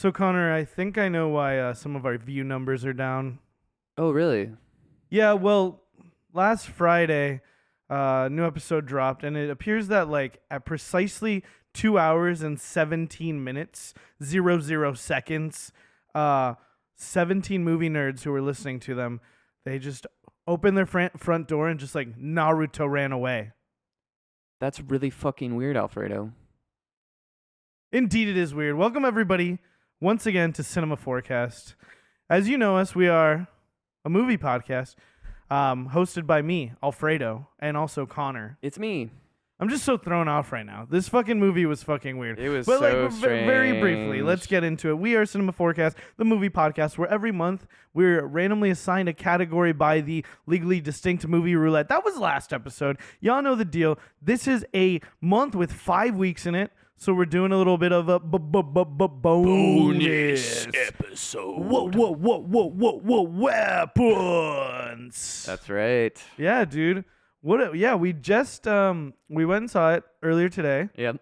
So, Connor, I think I know why some of our view numbers are down. Oh, really? Yeah, well, last Friday, new episode dropped, and it appears that like at precisely 2 hours and 17 minutes, 00 seconds, 17 movie nerds who were listening to them, they just opened their front door and just like Naruto ran away. That's really fucking weird, Alfredo. Indeed, it is weird. Welcome, everybody, once again to Cinema Forecast. As you know us, we are a movie podcast hosted by me, Alfredo, and also Connor. It's me. I'm just so thrown off right now. This fucking movie was fucking weird. It was but so like, strange. Very briefly, let's get into it. We are Cinema Forecast, the movie podcast, where every month we're randomly assigned a category by the legally distinct movie roulette. That was last episode. Y'all know the deal. This is a month with 5 weeks in it. So we're doing a little bit of a bonus episode. Whoa, weapons. That's right. Yeah, dude. We just we went and saw it earlier today, Yep.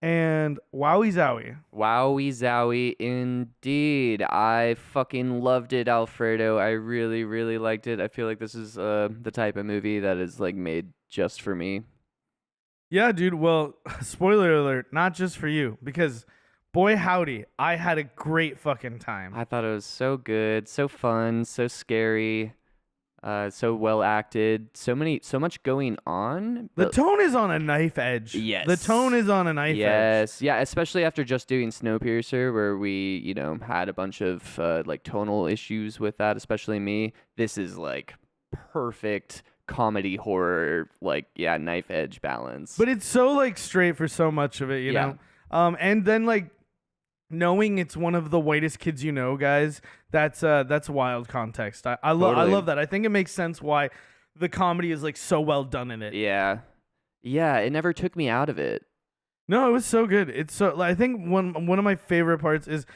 and wowie zowie. Wowie zowie, indeed. I fucking loved it, Alfredo. I really, really liked it. I feel like this is the type of movie that is like made just for me. Yeah, dude. Well, spoiler alert, not just for you, because boy howdy, I had a great fucking time. I thought it was so good, so fun, so scary, so well acted, so much going on. The tone is on a knife edge. Yes. The tone is on a knife edge. Yes, yeah, especially after just doing Snowpiercer, where we, had a bunch of like tonal issues with that, especially me. This is like perfect comedy horror, like, yeah, knife edge balance. But it's so like straight for so much of it, you know? And then like knowing it's one of the whitest kids you know, guys, that's wild context. I love that. I think it makes sense why the comedy is like so well done in it. Yeah, it never took me out of it. No, it was so good. It's so I think one of my favorite parts is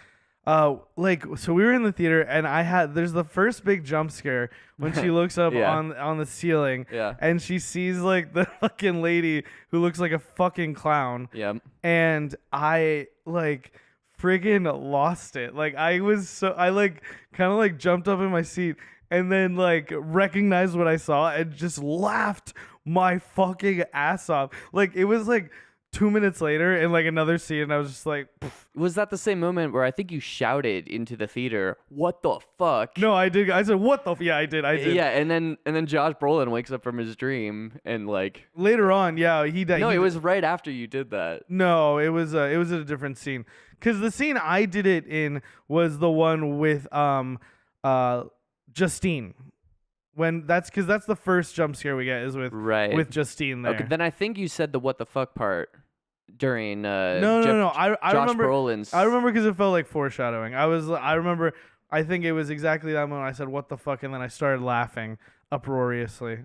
so we were in the theater and there's the first big jump scare when she looks up Yeah. on the ceiling, Yeah. and she sees like the fucking lady who looks like a fucking clown. Yep. And I like friggin' lost it. Like I like kind of like jumped up in my seat and then like recognized what I saw and just laughed my fucking ass off. Like it was like 2 minutes later in like another scene and I was just like, pff. Was that the same moment where I think you shouted into the theater, "What the fuck?" No, I did. I said, what the yeah, I did. Yeah, and then Josh Brolin wakes up from his dream and like Later on, yeah, he died. No, it was right after you did that. No, it was a different scene. Cuz the scene I did it in was the one with Justine. Cuz that's the first jump scare we get is with Justine there. Okay, then I think you said the "what the fuck" part during No. I Josh remember Brolin's. I remember because it felt like foreshadowing. I remember. I think it was exactly that moment I said "what the fuck" and then I started laughing uproariously.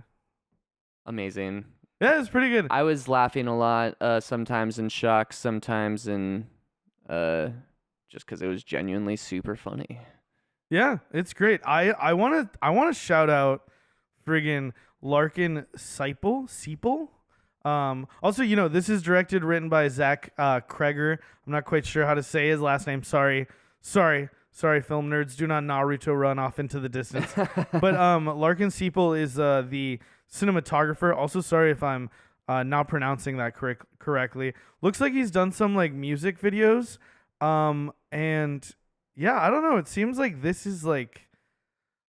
Amazing. Yeah, it's pretty good. I was laughing a lot, sometimes in shock, sometimes in just because it was genuinely super funny. Yeah, it's great. I want to shout out friggin' Larkin Seipel. Also, this is directed, written by Zach Cregger. I'm not quite sure how to say his last name. Sorry, film nerds. Do not Naruto run off into the distance. But Larkin Seipel is the cinematographer. Also, sorry if I'm not pronouncing that correctly. Looks like he's done some like music videos. And yeah, I don't know. It seems like this is like,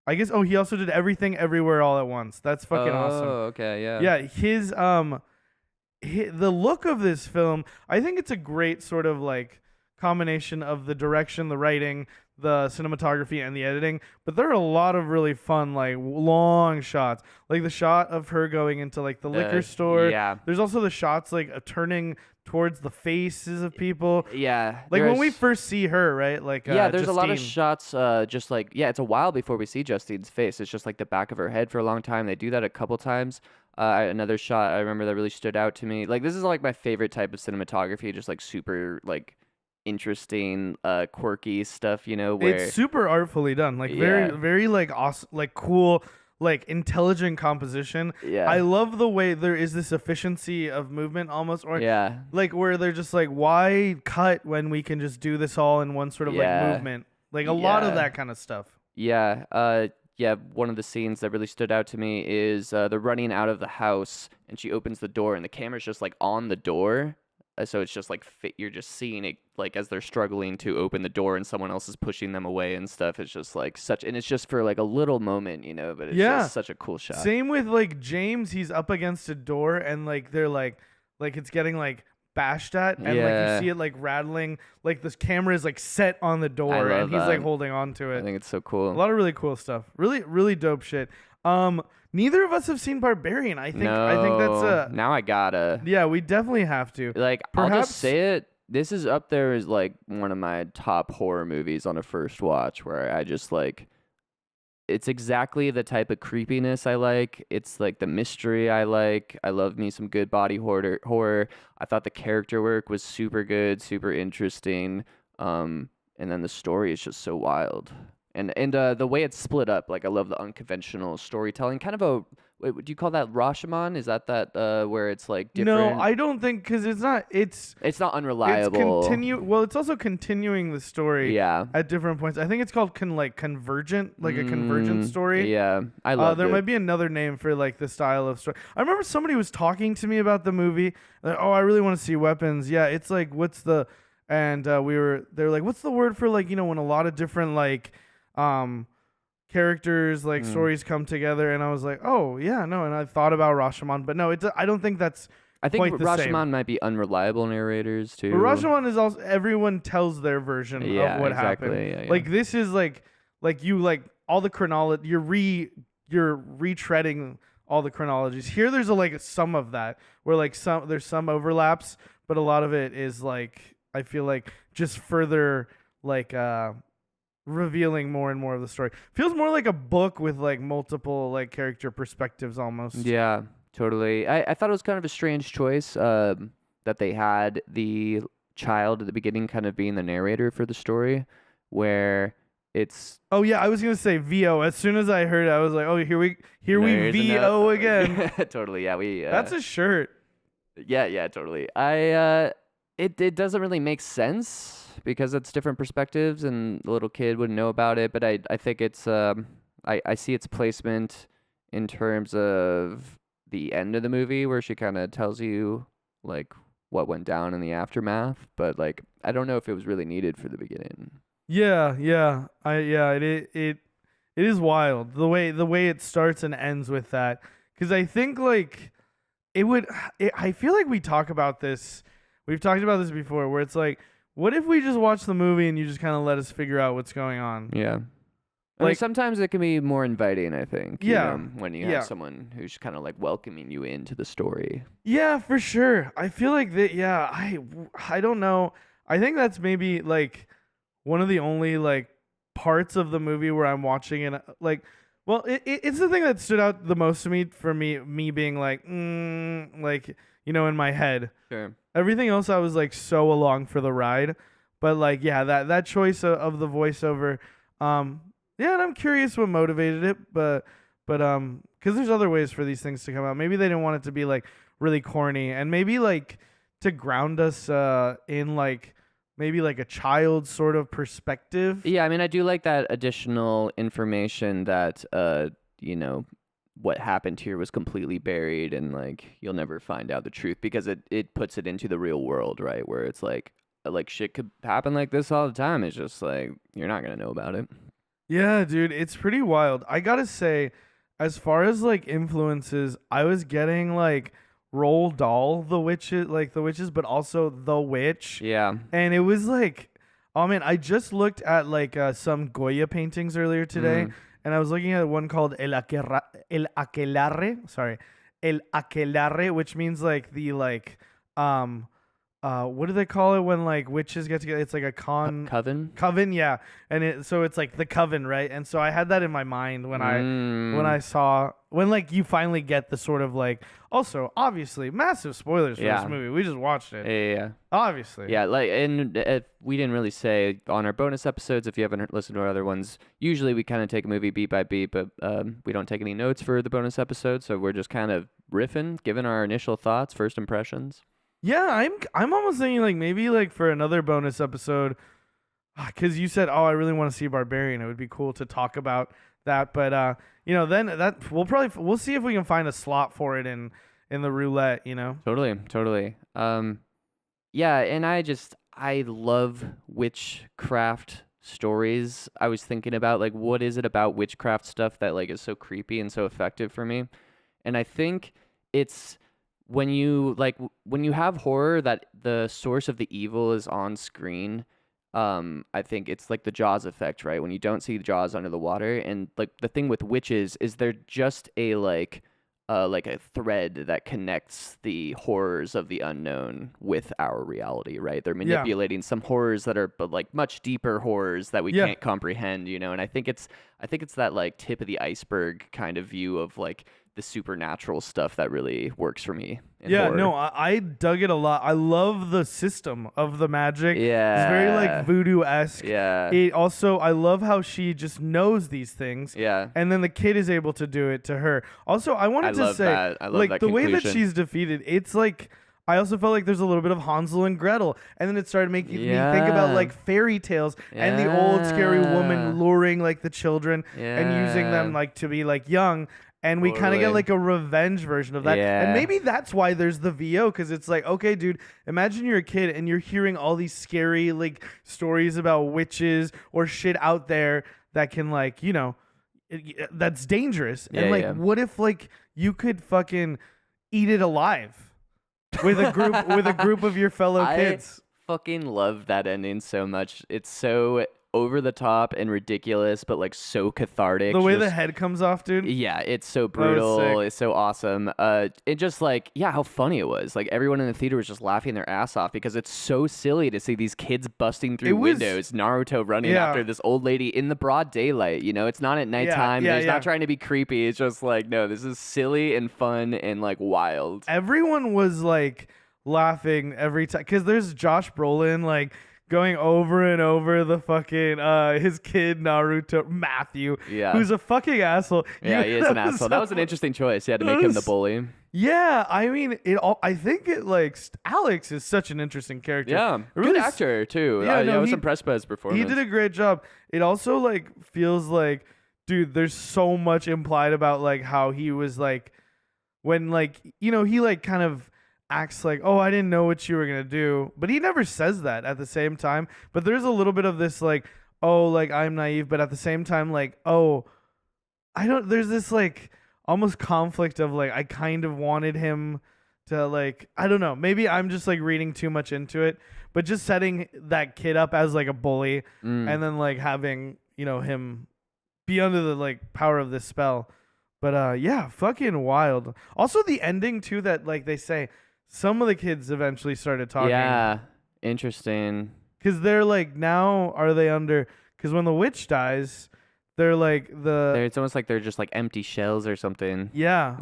I guess. Oh, he also did Everything Everywhere All at Once. That's fucking awesome. Oh, okay, yeah. Yeah, the look of this film, I think it's a great sort of like combination of the direction, the writing, the cinematography, and the editing. But there are a lot of really fun like long shots, like the shot of her going into like the liquor store. Yeah. There's also the shots like turning towards the faces of people. Yeah. Like when we first see her, right? Like there's a lot of Justine. shots just like, it's a while before we see Justine's face. It's just like the back of her head for a long time. They do that a couple times. Another shot I remember that really stood out to me. Like this is like my favorite type of cinematography, just like super like interesting, quirky stuff, where It's super artfully done. Like very, very like awesome, like cool, like intelligent composition. Yeah. I love the way there is this efficiency of movement almost, or Yeah. like where they're just like, why cut when we can just do this all in one sort of like Yeah. movement? Like a lot of Yeah. that kind of stuff. Yeah. Yeah. One of the scenes that really stood out to me is they're running out of the house, and she opens the door, and the camera's just like on the door. So it's just like you're just seeing it like as they're struggling to open the door, and someone else is pushing them away and stuff. It's just like and it's just for like a little moment, but it's just such a cool shot. Same with like James, he's up against a door and like they're like it's getting like bashed at, and like you see it like rattling, like this camera is like set on the door and he's like holding on to it. I think it's so cool. A lot of really cool stuff. Really, really dope shit. Neither of us have seen Barbarian. I think that's now I gotta. Yeah, we definitely have to. Like, I'll just say it. This is up there as like one of my top horror movies on a first watch, where I just like, it's exactly the type of creepiness I like. It's like the mystery I like. I love me some good body horror. I thought the character work was super good, super interesting. And then the story is just so wild. And the way it's split up, like I love the unconventional storytelling. Kind of do you call that Rashomon? Is that where it's like different? No, I don't think, because it's not unreliable. It's also continuing the story. Yeah. At different points. I think it's called convergent, like a convergent story. Yeah, I love there it. might be another name for like the style of story. I remember somebody was talking to me about the movie. Like, oh, I really want to see Weapons. Yeah, it's like they're like, what's the word for like, when a lot of different like characters like stories come together, and I was like, oh yeah, no, and I thought about Rashomon, but no, I don't think that's I think quite the Rashomon same. might be unreliable narrators too. But Rashomon is also, everyone tells their version of what happened. Yeah. Like this is like you like all the chronology, you're retreading all the chronologies. Here there's some of that where like there's some overlaps, but a lot of it is like, I feel like just further like revealing more and more of the story. Feels more like a book with like multiple like character perspectives almost. Yeah, totally. I thought it was kind of a strange choice that they had the child at the beginning kind of being the narrator for the story, where it's... Oh yeah, I was gonna say VO. As soon as I heard it, I was like, oh, here we VO again. Totally, yeah. That's a shirt. Yeah, totally. It doesn't really make sense because it's different perspectives, and the little kid wouldn't know about it. But I think it's I see its placement in terms of the end of the movie, where she kind of tells you like what went down in the aftermath. But like, I don't know if it was really needed for the beginning. Yeah. It is wild the way it starts and ends with that, because I think like I feel like we've talked about this before, where it's like, what if we just watch the movie and you just kind of let us figure out what's going on? Yeah. Like, sometimes it can be more inviting, I think. When you have someone who's kind of like welcoming you into the story. Yeah, for sure. I feel like that. Yeah, I don't know. I think that's maybe like one of the only like parts of the movie where I'm watching it like. Well, it's the thing that stood out the most to me, for me being like, like, in my head. Sure. Everything else I was like so along for the ride, but like, yeah, that choice of the voiceover, yeah, and I'm curious what motivated it, but because there's other ways for these things to come out. Maybe they didn't want it to be like really corny, and maybe like to ground us in like maybe like a child sort of perspective. Yeah, I mean, I do like that additional information that what happened here was completely buried, and like you'll never find out the truth, because it puts it into the real world, right? Where it's like shit could happen like this all the time. It's just like you're not gonna know about it. Yeah, dude, it's pretty wild. I gotta say, as far as like influences, I was getting like Roald Dahl, the witches, but also The Witch. Yeah. And it was like, oh man, I just looked at like some Goya paintings earlier today, and I was looking at one called El Aquelarre, which means like the what do they call it when like witches get together? It's like a Coven. coven, yeah. And so it's like the coven, right? And so I had that in my mind when I saw when like you finally get the sort of like, also obviously massive spoilers for Yeah. this movie. We just watched it. Yeah. Obviously. Yeah, like, and we didn't really say on our bonus episodes, if you haven't listened to our other ones, usually we kind of take a movie beat by beat, but we don't take any notes for the bonus episode, so we're just kind of riffing, giving our initial thoughts, first impressions. Yeah, I'm almost thinking like maybe like for another bonus episode, because you said, oh, I really want to see Barbarian. It would be cool to talk about that, but then that we'll see if we can find a slot for it in the roulette. Totally. Yeah, and I love witchcraft stories. I was thinking about like what is it about witchcraft stuff that like is so creepy and so effective for me? And I think it's when you have horror that the source of the evil is on screen. I think it's like the Jaws effect, right? When you don't see Jaws under the water, and like the thing with witches is they're just like a thread that connects the horrors of the unknown with our reality, right? They're manipulating some horrors that are but like much deeper horrors that we can't comprehend, and I think it's that like tip of the iceberg kind of view of like the supernatural stuff that really works for me in horror. No, I dug it a lot. I love the system of the magic. Yeah. It's very like voodoo-esque. Yeah. It also, I love how she just knows these things. Yeah. And then the kid is able to do it to her. Also, I wanted to say, I love like that the way that conclusion. she's defeated, it's like, I also felt like there's a little bit of Hansel and Gretel. And then it started making me think about like fairy tales and the old scary woman luring like the children and using them like to be like young. And we kind of get like a revenge version of that. Yeah. And maybe that's why there's the VO, because it's like, okay, dude, imagine you're a kid and you're hearing all these scary like stories about witches or shit out there that can like, that's dangerous. And like, what if like you could fucking eat it alive with a group of your fellow kids? I fucking love that ending so much. It's so over the top and ridiculous, but like so cathartic. The way the head comes off, dude. Yeah, it's so brutal. It's so awesome. It just like, how funny it was. Like everyone in the theater was just laughing their ass off because it's so silly to see these kids busting through windows, Naruto running after this old lady in the broad daylight. It's not at nighttime. He's not trying to be creepy. It's just like, no, this is silly and fun and like wild. Everyone was like laughing every time because there's Josh Brolin like going over and over the fucking his kid Naruto Matthew, who's a fucking asshole. Yeah, he is an asshole. That was an interesting choice. You had to make him the bully. Yeah, I mean, I think it like Alex is such an interesting character. Yeah, really good actor too. Yeah, I was impressed by his performance. He did a great job. It also like feels like, dude, there's so much implied about like how he was like when like he like kind of acts like, oh, I didn't know what you were gonna do, but he never says that at the same time. But there's a little bit of this like, oh, like I'm naive, but at the same time like, oh, I don't. There's this like almost conflict of like I kind of wanted him to like, I don't know, maybe I'm just like reading too much into it, but just setting that kid up as like a bully and then like having him be under the like power of this spell. But yeah, fucking wild. Also the ending too, that like they say some of the kids eventually started talking. Yeah, interesting. Because they're like, now are they under... Because when the witch dies, they're like it's almost like they're just like empty shells or something. Yeah.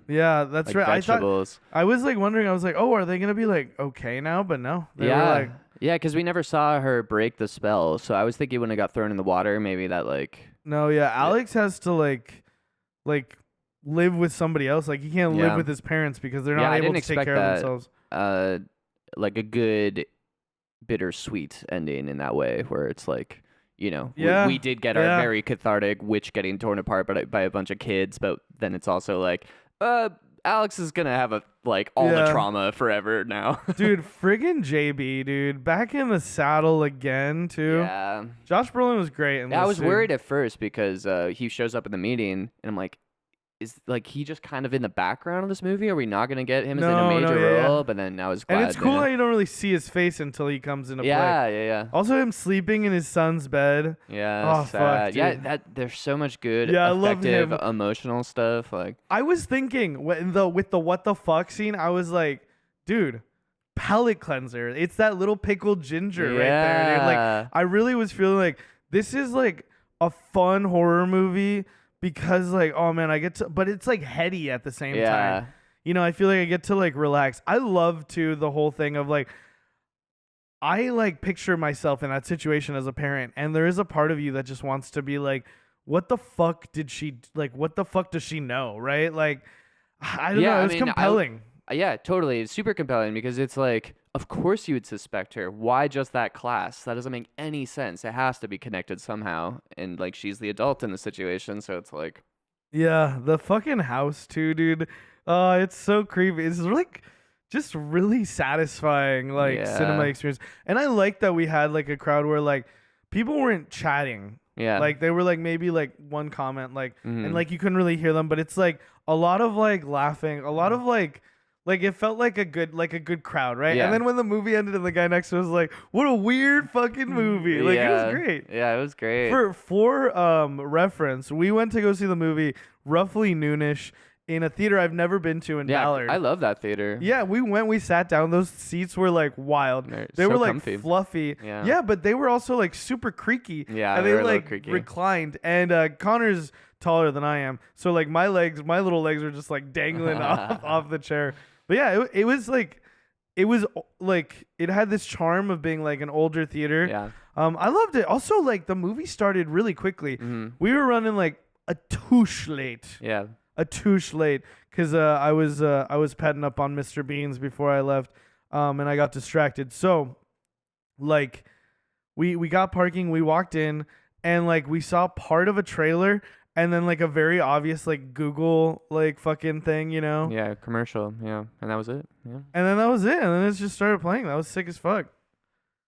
Yeah, that's like right. Vegetables. I was like wondering, I was like, oh, are they going to be like okay now? But no. They were like... Yeah, because we never saw her break the spell. So I was thinking when it got thrown in the water, maybe that like... No, yeah. Alex has to like live with somebody else. Like he can't live with his parents because they're not able to take care of themselves. Like a good bittersweet ending in that way, where it's like, we did get our very cathartic witch getting torn apart by a bunch of kids, but then it's also like, Alex is gonna have all the trauma forever now. Dude, friggin' JB, dude, back in the saddle again too. Yeah, Josh Brolin was great. I was worried at first because he shows up in the meeting, and I'm like, is like he just kind of in the background of this movie? Are we not gonna get him as in a major role? But then I was glad. And it's cool how you don't really see his face until he comes into play. Yeah. Also, him sleeping in his son's bed. Yeah, oh fuck, dude. There's so much good, effective, emotional stuff. Like I was thinking with the what the fuck scene, I was like, dude, palate cleanser. It's that little pickled ginger right there, dude. Like I really was feeling like this is like a fun horror movie because like, oh man, I get to, but it's like heady at the same time. You know, I feel like I get to like relax. I love too the whole thing of like, I like picture myself in that situation as a parent, and there is a part of you that just wants to be like, what the fuck did she like? What the fuck does she know? Right? Like, I don't know. It was compelling. Yeah, totally. It's super compelling because it's like, of course you would suspect her. Why just that class? That doesn't make any sense. It has to be connected somehow. And like, she's the adult in the situation, so it's like, yeah, the fucking house too, dude. It's so creepy. It's like just really satisfying, like cinema experience. And I like that we had like a crowd where like people weren't chatting. Yeah. Like they were like maybe like one comment, like and like you couldn't really hear them, but it's like a lot of like laughing, a lot of like it felt like a good crowd, right? Yeah. And then when the movie ended and the guy next to us was like, what a weird fucking movie. Like it was great. Yeah, it was great. For reference, we went to go see the movie roughly noonish in a theater I've never been to in Ballard. I love that theater. Yeah, we sat down. Those seats were like wild. They were like comfy. Fluffy. Yeah, but they were also like super creaky. Yeah, and they were like creaky. reclined. And Connor's taller than I am, so like my little legs were just like dangling off the chair. But yeah, it was like it had this charm of being like an older theater. Yeah. I loved it. Also, like the movie started really quickly. We were running like a touche late. Yeah. A touche late because I was petting up on Mr. Beans before I left, and I got distracted. So, like, we got parking. We walked in, and like we saw part of a trailer, and then like a very obvious like Google like fucking thing, you know? Yeah, commercial. Yeah, and that was it. Yeah. And then that was it. And then it just started playing. That was sick as fuck.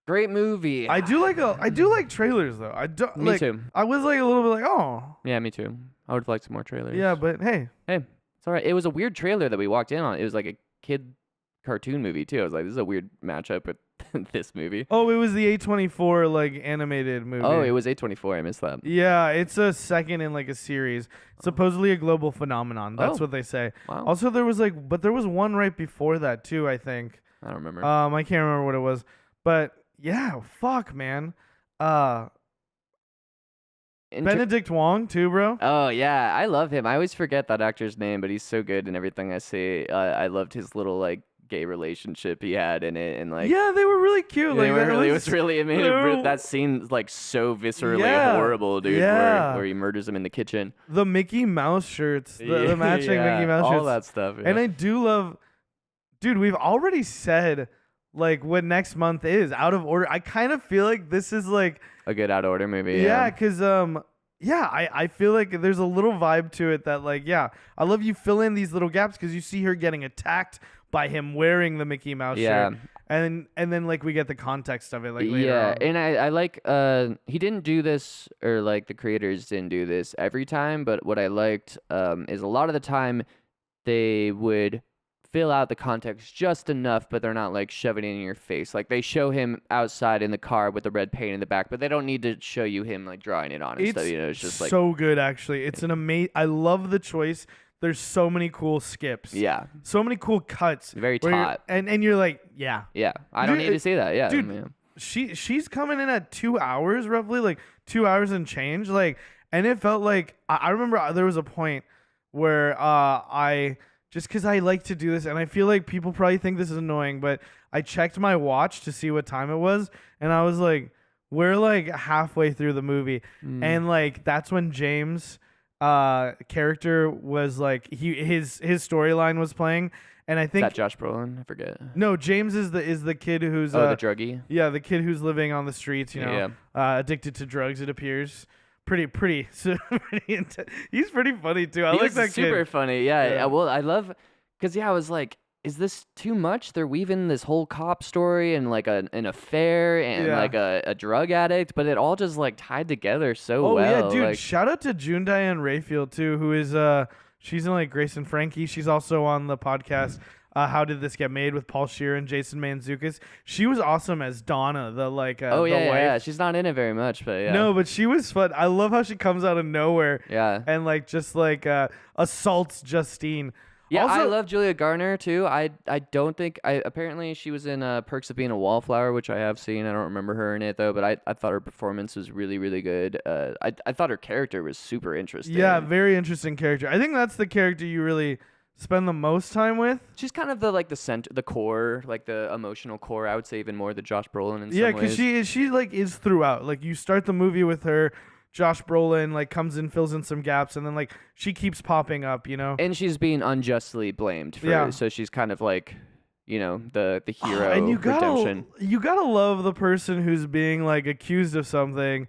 Great movie. I do like trailers though. I do. Me too. I was like a little bit like, oh. Yeah, me too. I would like some more trailers. Yeah, but hey, it's all right. It was a weird trailer that we walked in on. It was like a kid cartoon movie too. I was like, this is a weird matchup with this movie. Oh, it was the A24 like animated movie. Oh, it was A24. I missed that. Yeah, it's a second in like a series. Supposedly a global phenomenon. That's what they say. Wow. Also, there was one right before that too. I think. I don't remember. I can't remember what it was, but yeah, fuck, man. Benedict Wong too, bro. Oh yeah, I love him. I always forget that actor's name, but he's so good in everything I see. I loved his little like gay relationship he had in it, and like yeah, they were really cute. They like were really, it was really amazing. That scene like so viscerally horrible, dude. Yeah. Where he murders him in the kitchen. The Mickey Mouse shirts, the matching Mickey Mouse shirts, all that stuff. Yeah. And I do love, dude. We've already said like what next month is out of order. I kind of feel like this is like a good out of order movie. Yeah, because I feel like there's a little vibe to it that like I love you fill in these little gaps because you see her getting attacked by him wearing the Mickey Mouse shirt. And then like we get the context of it like later on. And I like he didn't do this, or like the creators didn't do this every time, but what I liked is a lot of the time they would fill out the context just enough, but they're not like shoving it in your face. Like they show him outside in the car with the red paint in the back, but they don't need to show you him like drawing it on and stuff. You know, it's just like so good actually. It's an amazing. I love the choice. There's so many cool skips. Yeah. So many cool cuts. Very taut. And you're like, yeah. Yeah. I don't need to say that. Yeah. Dude, she's coming in at 2 hours roughly, like 2 hours and change. Like, and it felt like I remember there was a point where I just because I like to do this, and I feel like people probably think this is annoying, but I checked my watch to see what time it was, and I was like, we're like halfway through the movie, and like that's when James' character was like his storyline was playing, and I think that Josh Brolin, I forget. No, James is the kid who's the druggie. Yeah, the kid who's living on the streets, you know, addicted to drugs. It appears. Pretty he's pretty funny too. I like that kid. Super funny. Yeah. Well, I love because I was like, is this too much? They're weaving this whole cop story and like an affair and like a drug addict, but it all just like tied together so well. Oh yeah, dude! Like, shout out to June Diane Raphael too, who is she's in like Grace and Frankie. She's also on the podcast. How Did This Get Made with Paul Scheer and Jason Mantzoukas. She was awesome as Donna, the wife. Yeah. She's not in it very much, but yeah. No, but she was fun. I love how she comes out of nowhere. Yeah. And like just like assaults Justine. Yeah, I Also, love Julia Garner too. I don't think I apparently she was in Perks of Being a Wallflower, which I have seen. I don't remember her in it though, but I thought her performance was really really good. I thought her character was super yeah, interesting. very interesting character. I think that's the character you really spend the most time with. She's kind of the like the center, the core, like the emotional core. I would say even more than Josh Brolin in Yeah, some because ways. she like is throughout. Like you start the movie with her, Josh Brolin like comes in, fills in some gaps, and then like she keeps popping up. You know. And she's being unjustly blamed for Yeah. so she's kind of like, the hero And redemption. you gotta love the person who's being like accused of something,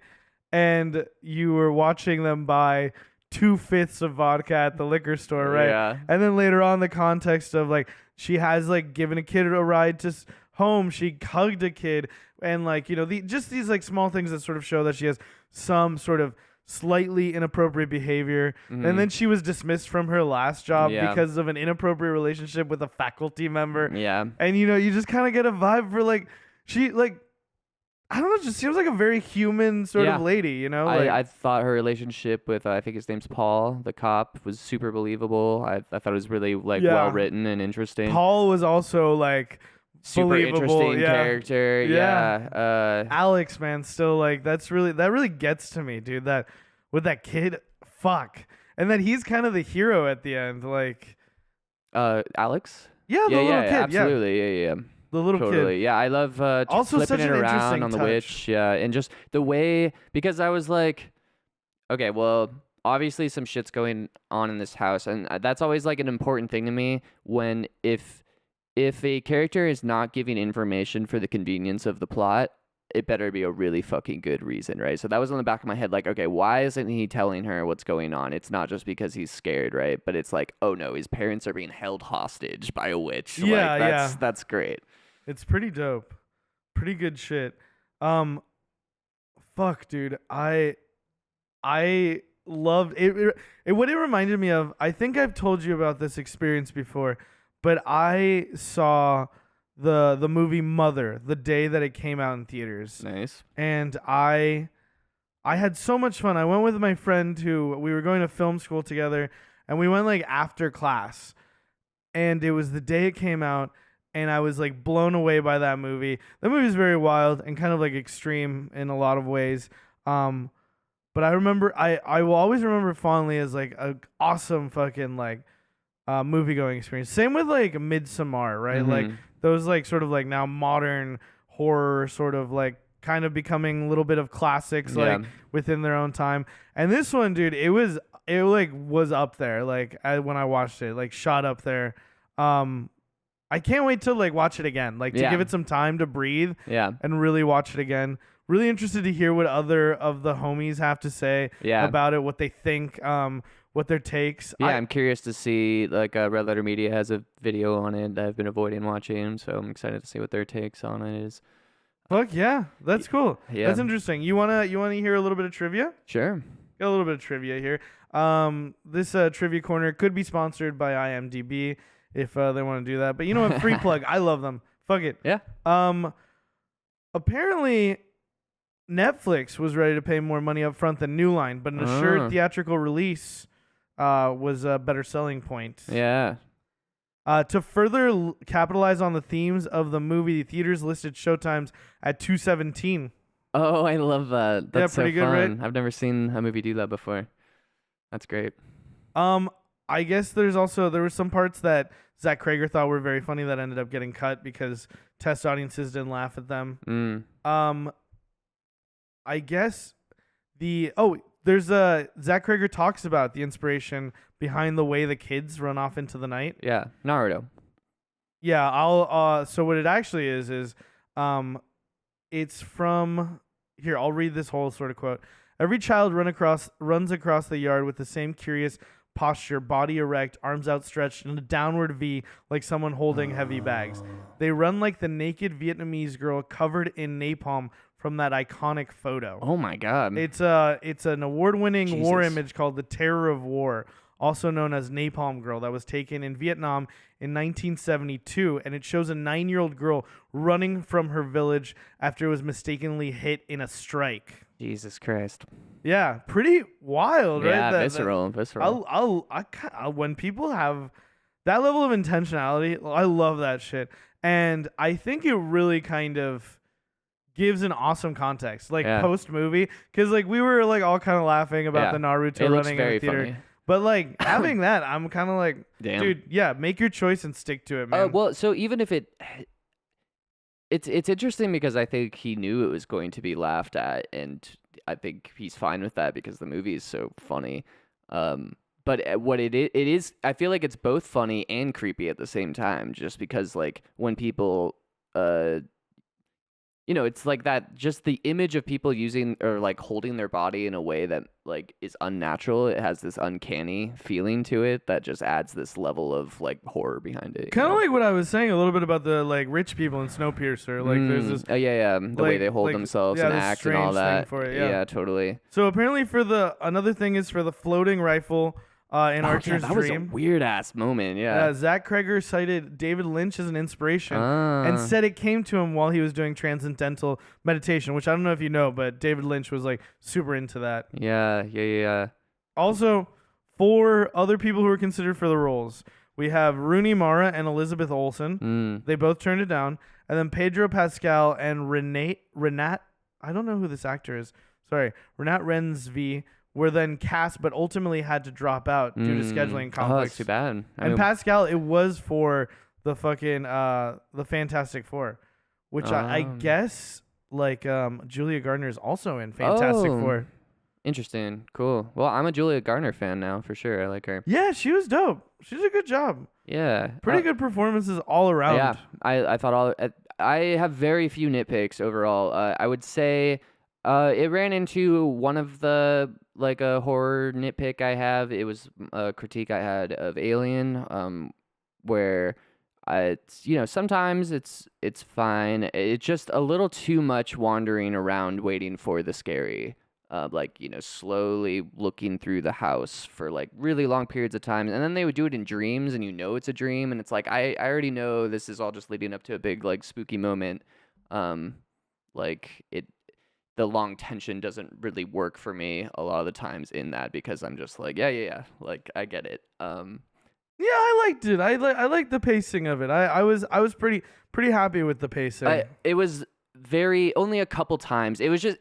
and you were watching them buy 2/5 of vodka at the liquor store, right? Yeah. And then later on, the context of like she has like given a kid a ride to home, she hugged a kid, and like just these like small things that sort of show that she has some sort of slightly inappropriate behavior. And then she was dismissed from her last job Yeah. because of an inappropriate relationship with a faculty member. Yeah. And you just kind of get a vibe for like she like I don't know, just seems like a very human sort Yeah. of lady, like I thought her relationship with I think his name's Paul, the cop, was super believable. I thought it was really like Yeah. well written and interesting. Paul was also like Super believable. interesting Yeah. character. Yeah. Yeah. Alex, man, still like that really gets to me, dude. That with that kid, fuck. And then he's kind of the hero at the end, like Alex? yeah, the Yeah, little yeah, kid, yeah. absolutely. Yeah. The little Totally. kid. Yeah, I love Also flipping such it an around interesting on the touch. witch. Yeah, and just the way because I was like, okay, well, obviously some shit's going on in this house, and that's always like an important thing to me when if a character is not giving information for the convenience of the plot, it better be a really fucking good reason, right? So that was on the back of my head, like, okay, why isn't he telling her what's going on? It's not just because he's scared, right? But it's like, oh no, his parents are being held hostage by a witch. Yeah, like, yeah. that's great. It's pretty dope. Pretty good shit. Fuck, dude. I loved it. What it reminded me of, I think I've told you about this experience before, but I saw the movie Mother the day that it came out in theaters. Nice. And I had so much fun. I went with my friend who we were going to film school together, and we went like after class. And it was the day it came out, and I was like blown away by that movie. The movie is very wild and kind of like extreme in a lot of ways. But I remember I will always remember fondly as like a awesome fucking like movie going experience. Same with like Midsommar, right? Mhm. Like those like sort of like now modern horror sort of like kind of becoming a little bit of classics like within their own time. And this one, dude, it was up there like when I watched it, like shot up there. I can't wait to like watch it again, like to Yeah. give it some time to breathe Yeah. and really watch it again. Really interested to hear what other of the homies have to say Yeah. about it, what they think, what their takes. Yeah, I'm curious to see, like, Red Letter Media has a video on it that I've been avoiding watching, so I'm excited to see what their takes on it is. Fuck yeah, that's cool. Yeah. That's interesting. You wanna hear a little bit of trivia? Sure. Got a little bit of trivia here. This trivia corner could be sponsored by IMDb if they want to do that. But you know what? Free plug. I love them. Fuck it. Yeah. Apparently, Netflix was ready to pay more money up front than New Line, but an assured theatrical release was a better selling point. Yeah. To further capitalize on the themes of the movie, the theaters listed showtimes at 2:17. Oh, I love that. That's pretty so good, right? fun. I've never seen a movie do that before. That's great. I guess there were some parts that Zach Cregger thought were very funny that ended up getting cut because test audiences didn't laugh at them. I guess there's Zach Cregger talks about the inspiration behind the way the kids run off into the night. Yeah. Naruto. Yeah, so what it actually is it's from here, I'll read this whole sort of quote. Every child runs across the yard with the same curious posture, body erect, arms outstretched in a downward V like someone holding heavy bags. They run like the naked Vietnamese girl covered in napalm from that iconic photo. Oh my god. It's an award-winning war Jesus. image called The Terror of War, also known as Napalm Girl, that was taken in Vietnam in 1972, and it shows a 9-year-old girl running from her village after it was mistakenly hit in a strike. Jesus Christ. Yeah, pretty wild, right? Yeah, visceral. When people have that level of intentionality, I love that shit. And I think it really kind of gives an awesome context, like Yeah. post movie, because like we were like all kind of laughing about Yeah. the Naruto It looks running in very the theater. funny. But like having that, I'm kind of like, Damn. dude, yeah, make your choice and stick to it, man. Well, so even if it's interesting because I think he knew it was going to be laughed at, and I think he's fine with that because the movie is so funny. But what it is, I feel like it's both funny and creepy at the same time, just because like when people, it's like that, just the image of people using or like holding their body in a way that like is unnatural. It has this uncanny feeling to it that just adds this level of like horror behind it. Kind of like what I was saying a little bit about the like rich people in Snowpiercer. Like there's this the way they hold themselves and this act and all strange thing that. for it, yeah, totally. So apparently another thing is for the floating rifle in Archer's that dream. was a weird ass moment. Yeah. Zach Cregger cited David Lynch as an inspiration Ah. and said it came to him while he was doing transcendental meditation, which I don't know if you know, but David Lynch was like super into that. Yeah. Also, 4 other people who were considered for the roles. We have Rooney Mara and Elizabeth Olsen. They both turned it down. And then Pedro Pascal and Renat, I don't know who this actor is. Sorry, Renat Rensvi were then cast, but ultimately had to drop out due to scheduling conflicts. Oh, that's too bad. And Pascal, it was for the fucking the Fantastic Four, which I guess like Julia Gardner is also in Fantastic Four. Interesting. Cool. Well, I'm a Julia Garner fan now for sure. I like her. Yeah, she was dope. She did a good job. Yeah. Pretty good performances all around. Yeah. I thought I have very few nitpicks overall. I would say it ran into one of the like a horror nitpick I have. It was a critique I had of Alien, where sometimes it's fine. It's just a little too much wandering around waiting for the scary. Slowly looking through the house for like really long periods of time, and then they would do it in dreams, and it's a dream, and it's like I already know this is all just leading up to a big like spooky moment. The long tension doesn't really work for me a lot of the times in that because I'm just like yeah, like I get it. Yeah, I liked it. I liked the pacing of it. I was pretty happy with the pacing. It was very only a couple times. It was just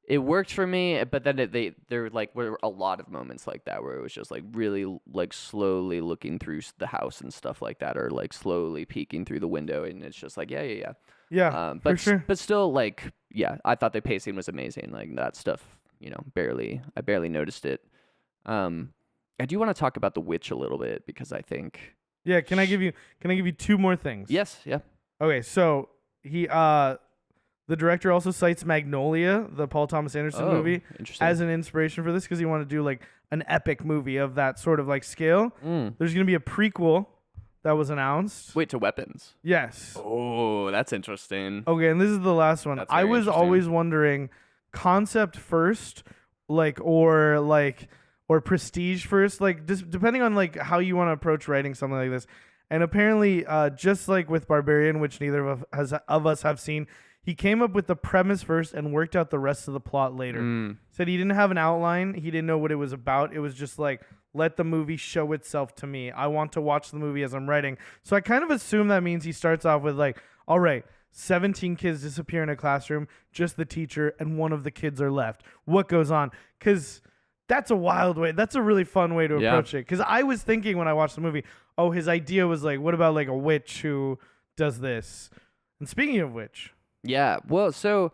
it worked for me, but then there like were a lot of moments like that where it was just like really like slowly looking through the house and stuff like that, or like slowly peeking through the window, and it's just like yeah. But for sure. But still, like I thought the pacing was amazing. Like that stuff, I barely noticed it. I do want to talk about the witch a little bit because I think. Yeah, can I give you 2 more things? Yes. Yeah. Okay, so he the director also cites Magnolia, the Paul Thomas Anderson movie, as an inspiration for this because he wanted to do like an epic movie of that sort of like scale. There's going to be a prequel that was announced. Wait, to Weapons? Yes. Oh, that's interesting. Okay, and this is the last one. That's I very was interesting. always wondering concept first, or prestige first, like just depending on like how you want to approach writing something like this. And apparently, just like with Barbarian, which neither of us have seen, he came up with the premise first and worked out the rest of the plot later. Said he didn't have an outline. He didn't know what it was about. It was just like, let the movie show itself to me. I want to watch the movie as I'm writing. So I kind of assume that means he starts off with like, all right, 17 kids disappear in a classroom, just the teacher and one of the kids are left. What goes on? Because that's a wild way. That's a really fun way to approach it. Because I was thinking when I watched the movie, oh, his idea was like, what about like a witch who does this? And speaking of which. Yeah, well, so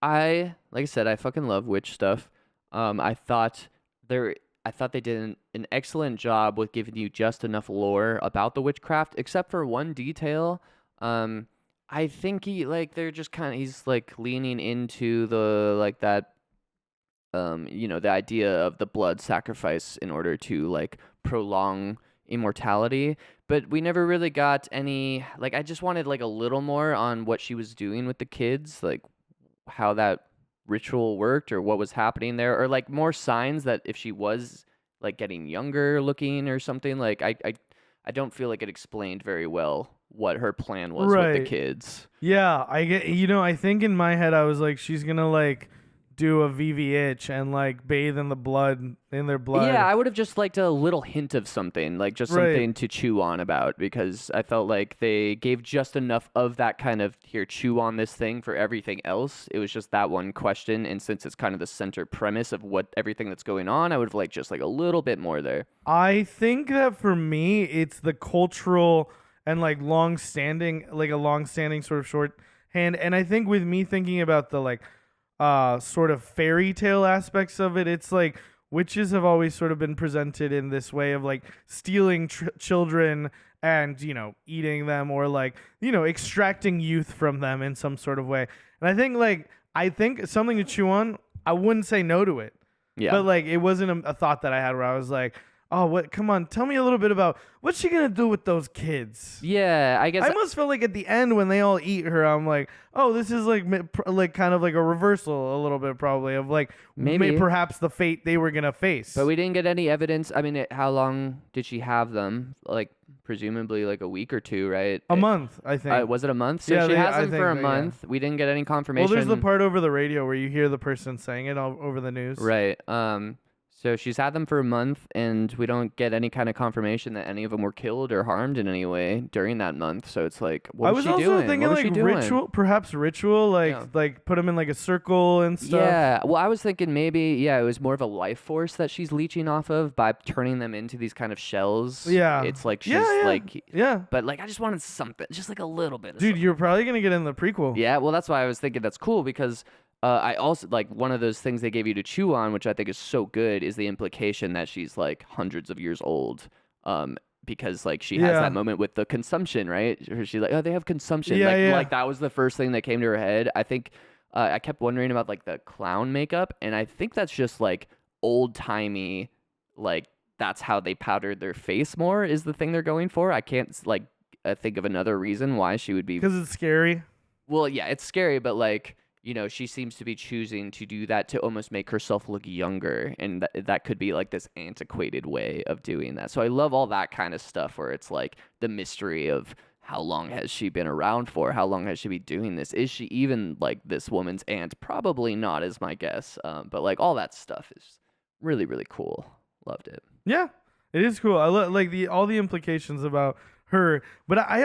like I said, I fucking love witch stuff. I thought they did an excellent job with giving you just enough lore about the witchcraft, except for one detail. I think he's like leaning into the like that, the idea of the blood sacrifice in order to like prolong immortality. But we never really got any, like, I just wanted like a little more on what she was doing with the kids, like how that ritual worked or what was happening there, or like more signs that if she was like getting younger looking or something. Like I don't feel like it explained very well what her plan was with the kids. Yeah, I get, I think in my head I was like, she's gonna like do a VVH and like bathe in their blood. Yeah, I would have just liked a little hint of something, like just Right. something to chew on about, because I felt like they gave just enough of that kind of here, chew on this thing for everything else. It was just that one question, and since it's kind of the center premise of what everything that's going on, I would have liked just like a little bit more there. I think that for me, it's the cultural and like like a long-standing sort of shorthand. And I think with me thinking about the like sort of fairy tale aspects of it, it's like witches have always sort of been presented in this way of like stealing children and eating them, or like extracting youth from them in some sort of way. And I think something to chew on, I wouldn't say no to it. Yeah. But like it wasn't a thought that I had where I was like, oh, what? Come on, tell me a little bit about what's she gonna do with those kids. Yeah, I guess I almost felt like at the end when they all eat her, I'm like, oh, this is like kind of like a reversal a little bit probably of like Maybe. perhaps the fate they were gonna face. But we didn't get any evidence. I mean, how long did she have them? Like, presumably like a week or two, right? A month, I think. Was it a month? So Yeah, she has I them for a think so, yeah. month. We didn't get any confirmation. Well, there's the part over the radio where you hear the person saying it over the news. Right. So she's had them for a month, and we don't get any kind of confirmation that any of them were killed or harmed in any way during that month. So it's like, what was she doing? I was also thinking What was she like doing? perhaps ritual, like Yeah. like put them in like a circle and stuff. Yeah, well, I was thinking maybe, it was more of a life force that she's leeching off of by turning them into these kind of shells. Yeah. It's like she's Yeah, yeah. like, Yeah. but like I just wanted something, just like a little bit of Dude, something. you're probably gonna get in the prequel. Yeah, well, that's why I was thinking that's cool, because I also like one of those things they gave you to chew on, which I think is so good, is the implication that she's like hundreds of years old. Because like she has Yeah. that moment with the consumption, right? Where she's like, oh, they have consumption. Yeah, like, yeah. like that was the first thing that came to her head. I think I kept wondering about like the clown makeup, and I think that's just like old timey, like that's how they powdered their face more is the thing they're going for. I can't like think of another reason why she would be. Because it's scary. Well, yeah, it's scary, but like, she seems to be choosing to do that to almost make herself look younger, and that could be like this antiquated way of doing that. So I love all that kind of stuff where it's like the mystery of how long has she been around for? How long has she been doing this? Is she even like this woman's aunt? Probably not, is my guess. But like all that stuff is really, really cool. Loved it. Yeah, it is cool. I like all the implications about her, but I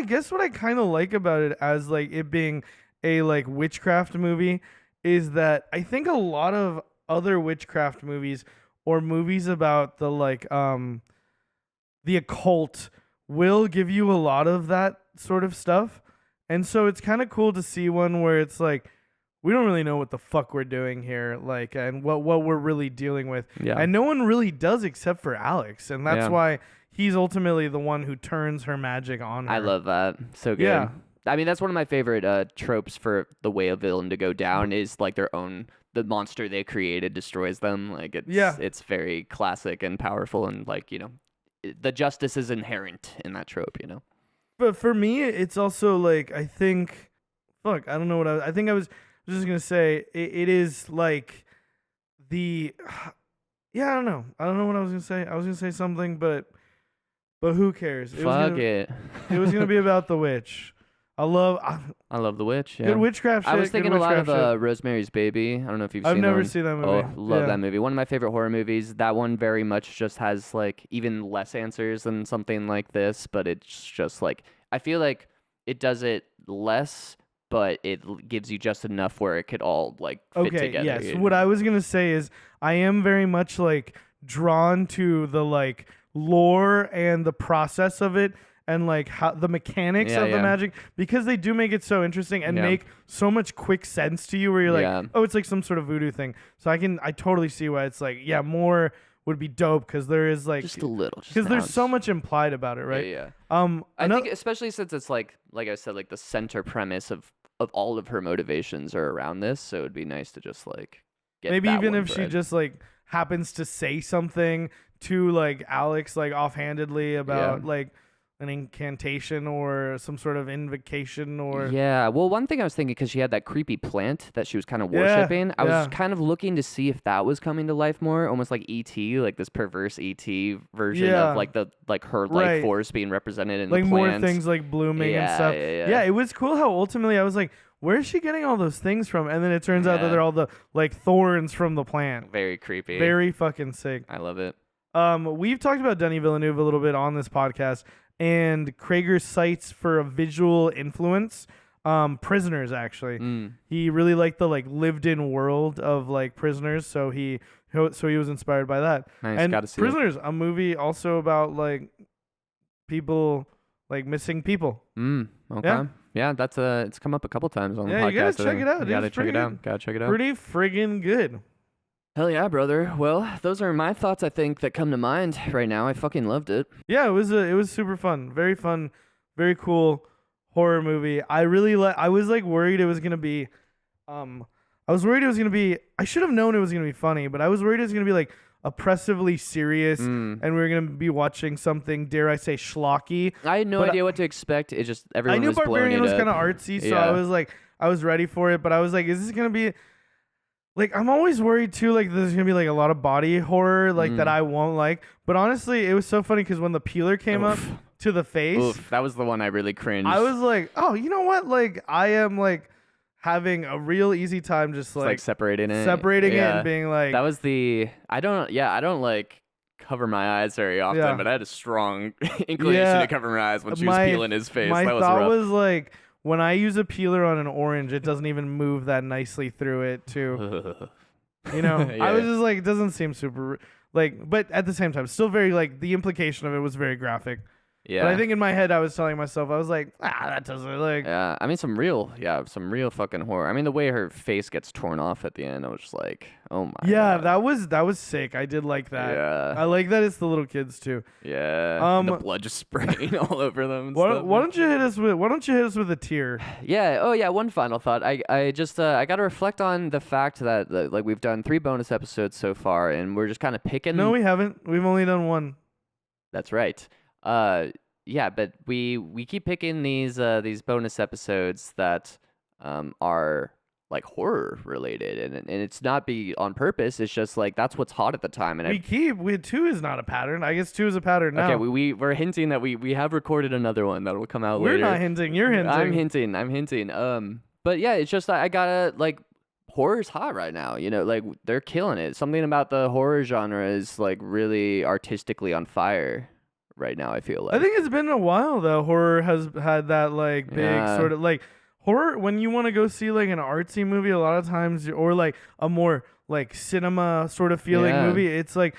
guess what I kind of like about it as like it being a like witchcraft movie is that I think a lot of other witchcraft movies or movies about the like the occult will give you a lot of that sort of stuff. And so it's kind of cool to see one where it's like we don't really know what the fuck we're doing here, like, and what we're really dealing with. Yeah. And no one really does except for Alex, and that's Yeah. why he's ultimately the one who turns her magic on her. I love that. So good. Yeah. I mean, that's one of my favorite tropes for the way a villain to go down is like the monster they created destroys them. Like it's very classic and powerful, and like, the justice is inherent in that trope, But for me, it's also like I think, fuck, I don't know what I think I was just gonna say. It is like the, yeah, I don't know what I was gonna say. I was gonna say something, but who cares? It was gonna be about the witch. I love The Witch. Yeah. good witchcraft shit. I was good thinking a lot of witchcraft shit. Rosemary's Baby. I don't know if you've I've seen that never one. seen that movie. Oh, love Yeah. that movie. One of my favorite horror movies. That one very much just has like even less answers than something like this, but it's just like I feel like it does it less, but it gives you just enough where it could all like fit together. Yes. What I was gonna say is I am very much like drawn to the like lore and the process of it and like how the mechanics of the magic, because they do make it so interesting and make so much quick sense to you where you're like, oh, it's like some sort of voodoo thing. So I totally see why it's like, yeah, more would be dope because there is like just a little, because there's so much implied about it, right? Yeah. I think especially since it's like I said, like the center premise of all of her motivations are around this, so it'd be nice to just like get maybe that even one if she thread. just like happens to say something to like Alex like offhandedly about like an incantation or some sort of invocation or Yeah, well, one thing I was thinking, because she had that creepy plant that she was kind of worshiping, I was kind of looking to see if that was coming to life more, almost like E.T., like this perverse E.T. version of like her life force being represented in like the more plant. things like blooming and stuff. Yeah. It was cool how ultimately I was like, where's she getting all those things from? And then it turns out that they're all the like thorns from the plant. Very creepy. Very fucking sick. I love it. We've talked about Denis Villeneuve a little bit on this podcast, and Cregger cites for a visual influence Prisoners, actually. He really liked the like lived in world of like Prisoners, so he was inspired by that. Nice, and gotta see Prisoners, a movie also about like people, like missing people. Okay. Yeah, that's it's come up a couple times on the podcast. You gotta check it out. You gotta check it out. Gotta check it out. Pretty friggin' good. Hell yeah, brother. Well, those are my thoughts, I think, that come to mind right now. I fucking loved it. Yeah, it was super fun. Very fun, very cool horror movie. I really I was like worried it was gonna be I should have known it was gonna be funny, but I was worried it was gonna be like oppressively serious and we were gonna be watching something, dare I say, schlocky. I had no idea what to expect. It just everyone was blowing it up. I knew Barbarian was kind of artsy, so I was ready for it, but I was like, is this gonna be like, I'm always worried too, like there's gonna be like a lot of body horror like that I won't like. But honestly, it was so funny because when the peeler came up to the face, that was the one I really cringed. I was like, oh, you know what? Like I am like having a real easy time just like separating it and being like, that was I don't like cover my eyes very often, but I had a strong inclination to cover my eyes when she was peeling his face. My that was thought rough. was like, when I use a peeler on an orange, it doesn't even move that nicely through it too. You know, I was just like, it doesn't seem super like, but at the same time, still very like the implication of it was very graphic. Yeah. But I think in my head, I was telling myself, I was like, that doesn't like. Yeah, I mean, some real fucking horror. I mean, the way her face gets torn off at the end, I was just like, oh my. Yeah, God. that was sick. I did like that. Yeah. I like that it's the little kids too. Yeah. And the blood just spraying all over them. And why stuff. don't you hit us with a tear? Yeah. Oh yeah. One final thought. I just I got to reflect on the fact that like we've done 3 bonus episodes so far, and we're just kind of picking. No, we haven't. We've only done 1. That's right. Yeah, but we keep picking these bonus episodes that are like horror related, and it's not be on purpose. It's just like that's what's hot at the time. And 2 is not a pattern. I guess 2 is a pattern now. Okay, we're hinting that we have recorded another one that will come out later. We're not hinting. You're hinting. I'm hinting. But yeah, it's just I gotta like. Horror's hot right now, you know, like they're killing it. Something about the horror genre is like really artistically on fire right now, I feel like. I think it's been a while though. Horror has had that like big sort of like horror when you want to go see like an artsy movie a lot of times, or like a more like cinema sort of feeling movie. It's like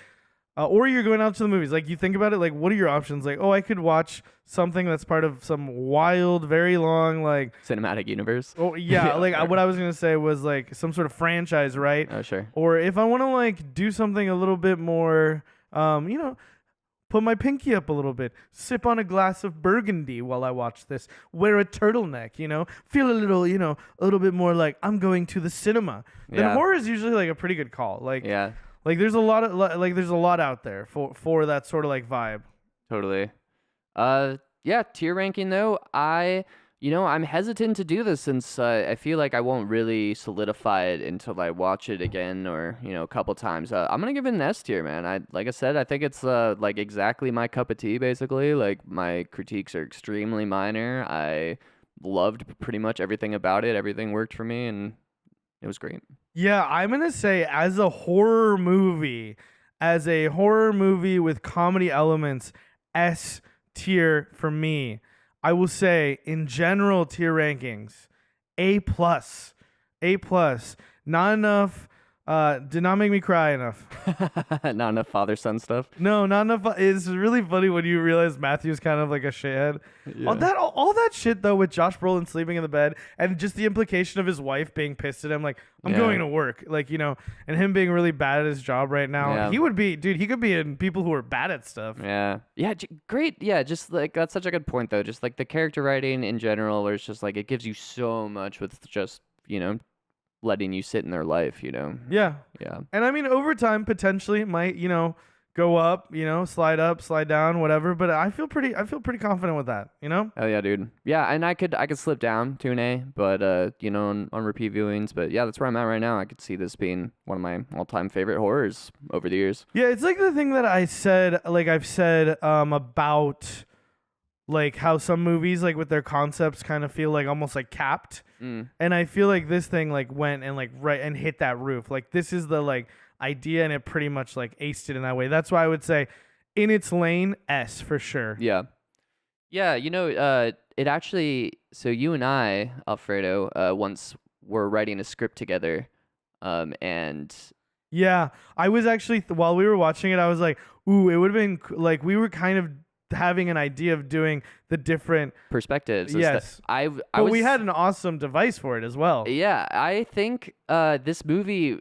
or you're going out to the movies. Like you think about it, like what are your options? Like, oh, I could watch something that's part of some wild, very long like cinematic universe. Oh yeah, like what I was gonna say was like some sort of franchise, right? Oh sure. Or if I want to like do something a little bit more, you know, put my pinky up a little bit, sip on a glass of Burgundy while I watch this, wear a turtleneck, you know, feel a little, you know, a little bit more like I'm going to the cinema. Then horror is usually like a pretty good call. Like like there's a lot out there for that sort of like vibe. Totally. Yeah, tier ranking though, I'm hesitant to do this since I feel like I won't really solidify it until I watch it again or, you know, a couple times. I'm going to give it an S tier, man. Like I said, I think it's like exactly my cup of tea, basically. Like my critiques are extremely minor. I loved pretty much everything about it. Everything worked for me and it was great. Yeah, I'm going to say as a horror movie with comedy elements, S tier for me. I will say, in general tier rankings, A+. Not enough. Did not make me cry enough. Not enough father-son stuff. No, not enough. It's really funny when you realize Matthew's kind of like a shithead. Yeah. All that shit though, with Josh Brolin sleeping in the bed and just the implication of his wife being pissed at him, like I'm going to work, like, you know, and him being really bad at his job right now. Yeah. He could be in People Who Are Bad at Stuff. Yeah, great. Yeah, just like that's such a good point though. Just like the character writing in general, where it's just like it gives you so much with just, you know, letting you sit in their life, you know. Yeah. And I mean, over time potentially might, you know, go up, you know, slide up, slide down, whatever. But I feel pretty confident with that, you know. Oh yeah, dude. Yeah, and I could slip down to an A, but you know, on repeat viewings. But yeah, that's where I'm at right now. I could see this being one of my all-time favorite horrors over the years. Yeah, it's like the thing that I've said about like how some movies like with their concepts kind of feel like almost like capped. Mm. And I feel like this thing like went and like right and hit that roof. Like this is the like idea and it pretty much like aced it in that way. That's why I would say in its lane, S for sure. Yeah. Yeah, it actually, so you and I, Alfredo, once were writing a script together, and Yeah, I was actually while we were watching it, I was like, "Ooh, it would have been like we were kind of having an idea of doing the different." perspectives. Yes, I but we had an awesome device for it as well. Yeah, I think this movie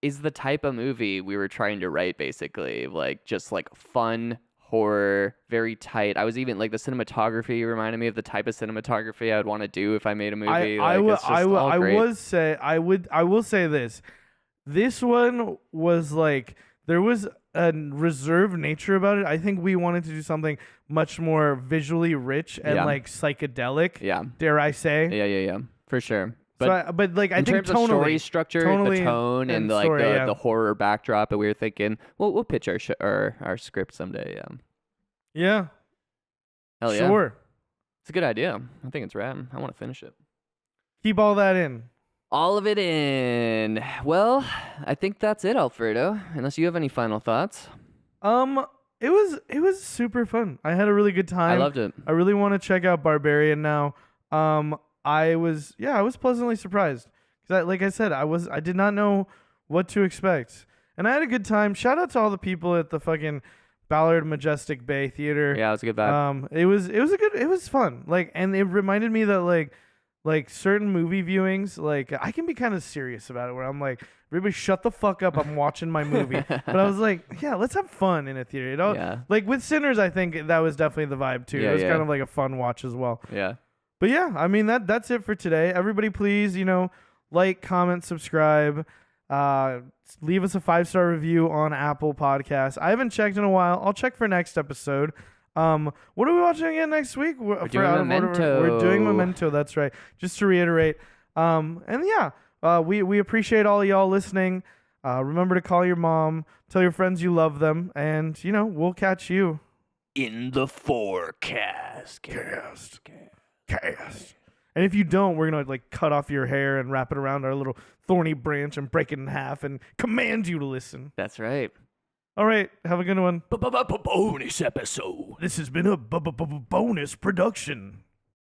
is the type of movie we were trying to write, basically, like just like fun horror, very tight. I was even like the cinematography reminded me of the type of cinematography I would want to do if I made a movie. I Like, will it's just all I great. was say I will say this. This one was like there was a reserved nature about it. I think we wanted to do something much more visually rich and Yeah. like psychedelic. Yeah, Dare I say? yeah, for sure. But But like I in think terms of story tonally, structure, tonally the tone, and like story, yeah. the horror backdrop, and we were thinking, we'll pitch our script someday. Yeah, Yeah, hell yeah, sure. it's a good idea. I think it's rad. I want to finish it. Keep all that in. All of it in. Well, I think that's it, Alfredo. Unless you have any final thoughts. It was super fun. I had a really good time. I loved it. I really want to check out Barbarian now. I was pleasantly surprised because like I said, I did not know what to expect, and I had a good time. Shout out to all the people at the fucking Ballard Majestic Bay Theater. Yeah, it was a good vibe. It was fun. Like, and it reminded me that like certain movie viewings, like I can be kind of serious about it where I'm like, everybody shut the fuck up, I'm watching my movie. But I was like, yeah, let's have fun in a theater. You know? Yeah. Like with Sinners, I think that was definitely the vibe too. Yeah, It was yeah. kind of like a fun watch as well. Yeah. But yeah, I mean that's it for today. Everybody please, like, comment, subscribe, leave us a 5-star review on Apple Podcasts. I haven't checked in a while. I'll check for next episode. What are we watching again next week? We're doing Memento. We're doing Memento. That's right. Just to reiterate. And yeah, we appreciate all y'all listening. Remember to call your mom, tell your friends you love them, and we'll catch you In the forecast. cast. And if you don't, we're gonna like cut off your hair and wrap it around our little thorny branch and break it in half and command you to listen. That's right. All right, have a good one. Bonus episode. This has been a bonus production.